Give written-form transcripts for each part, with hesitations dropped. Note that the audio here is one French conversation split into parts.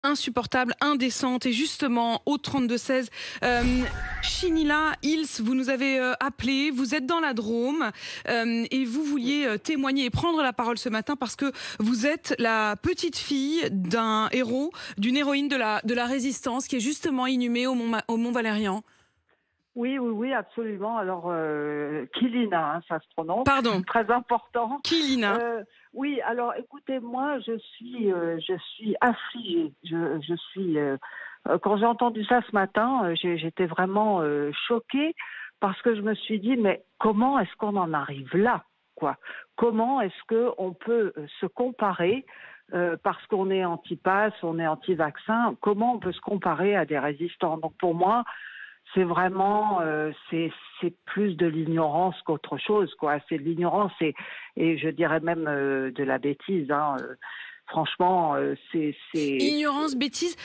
Insupportable, indécente. Et justement, au 32-16, Chinila Hills, vous nous avez appelé, vous êtes dans la Drôme et vous vouliez témoigner et prendre la parole ce matin parce que vous êtes la petite fille d'un héros, d'une héroïne de la résistance qui est justement inhumée au Mont Valérien. Oui, oui, oui, absolument. Alors, Kilina, hein, ça se prononce, Pardon, très important. Kilina. Oui, alors écoutez, moi, je suis affligée. Je suis, quand j'ai entendu ça ce matin, j'étais vraiment choquée parce que je me suis dit, mais comment est-ce qu'on en arrive là, quoi? Comment est-ce que on peut se comparer parce qu'on est anti-pass, on est anti-vaccin? Comment on peut se comparer à des résistants? Donc pour moi, c'est vraiment, c'est plus de l'ignorance qu'autre chose, quoi. C'est de l'ignorance et je dirais même de la bêtise, hein. Franchement, c'est. Ignorance, bêtise.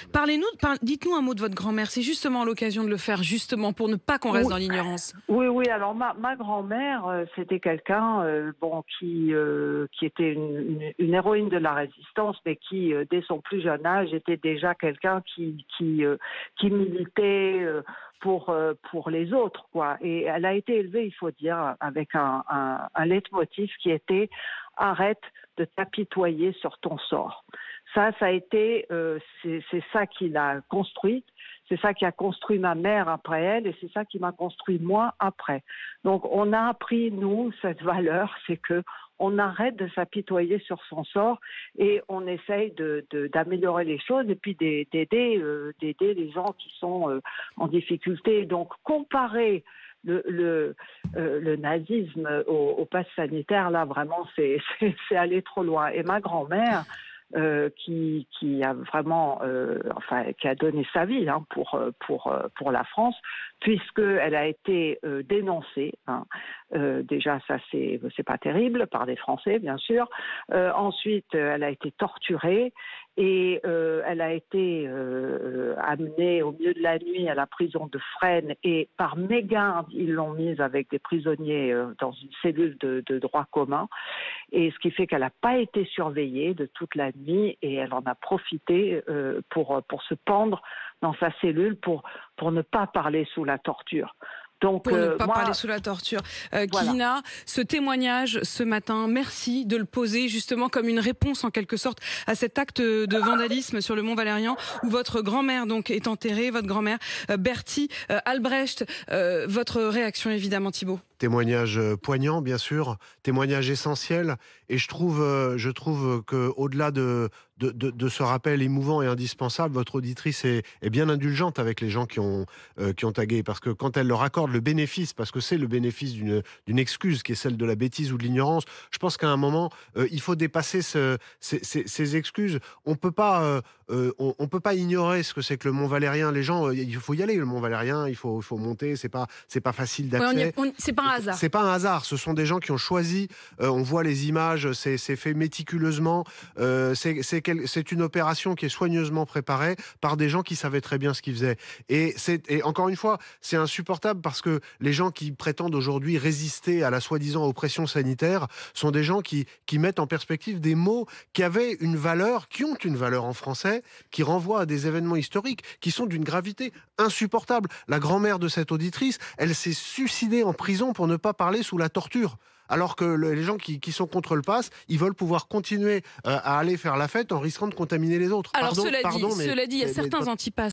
Dites-nous un mot de votre grand-mère. C'est justement l'occasion de le faire, justement, pour ne pas qu'on reste Oui, dans l'ignorance. oui, oui. Alors ma grand-mère, c'était quelqu'un, bon, qui était une héroïne de la résistance, mais qui, dès son plus jeune âge, était déjà quelqu'un qui militait. Pour les autres, quoi. Et elle a été élevée, il faut dire, avec un leitmotiv qui était arrête de t'apitoyer sur ton sort. Ça a été, c'est ça qui l'a construite, c'est ça qui a construit ma mère après elle, et c'est ça qui m'a construit moi après. Donc on a appris, nous, cette valeur, c'est que on arrête de s'apitoyer sur son sort et on essaye d'améliorer les choses et puis d'aider les gens qui sont en difficulté. Donc comparer le nazisme au pass sanitaire, là, vraiment, c'est aller trop loin. Et ma grand-mère, qui a vraiment, qui a donné sa vie, hein, pour la France, puisqu'elle a été dénoncée. Hein. Déjà, ça c'est pas terrible, par des Français, bien sûr. Ensuite, elle a été torturée et elle a été amenée au milieu de la nuit à la prison de Fresnes et par mégarde, ils l'ont mise avec des prisonniers dans une cellule de droit commun. Et ce qui fait qu'elle n'a pas été surveillée de toute la nuit et elle en a profité pour se pendre dans sa cellule pour ne pas parler sous la torture. Donc, Pour ne pas moi, parler sous la torture. voilà. Kilina, ce témoignage ce matin, merci de le poser justement comme une réponse en quelque sorte à cet acte de vandalisme sur le Mont Valérien où votre grand-mère donc est enterrée, votre grand-mère Bertie Albrecht. Votre réaction évidemment, Thibault. Témoignage poignant, bien sûr, témoignage essentiel, et je trouve que au-delà de ce rappel émouvant et indispensable, votre auditrice est bien indulgente avec les gens qui ont tagué, parce que quand elle leur accorde le bénéfice, parce que c'est le bénéfice d'une excuse qui est celle de la bêtise ou de l'ignorance, je pense qu'à un moment il faut dépasser ces excuses. On peut pas ignorer ce que c'est que le Mont Valérien. Les gens, il faut y aller, le Mont Valérien, il faut monter, c'est pas facile d'accès. C'est pas un hasard. C'est pas un hasard, ce sont des gens qui ont choisi, on voit les images, c'est fait méticuleusement, c'est une opération qui est soigneusement préparée par des gens qui savaient très bien ce qu'ils faisaient. Et encore une fois, c'est insupportable parce que les gens qui prétendent aujourd'hui résister à la soi-disant oppression sanitaire sont des gens qui mettent en perspective des mots qui ont une valeur en français, qui renvoient à des événements historiques qui sont d'une gravité insupportable. La grand-mère de cette auditrice, elle s'est suicidée en prison pour ne pas parler sous la torture. Alors que les gens qui sont contre le pass, ils veulent pouvoir continuer à aller faire la fête en risquant de contaminer les autres. Alors cela dit, il y a certains anti-pass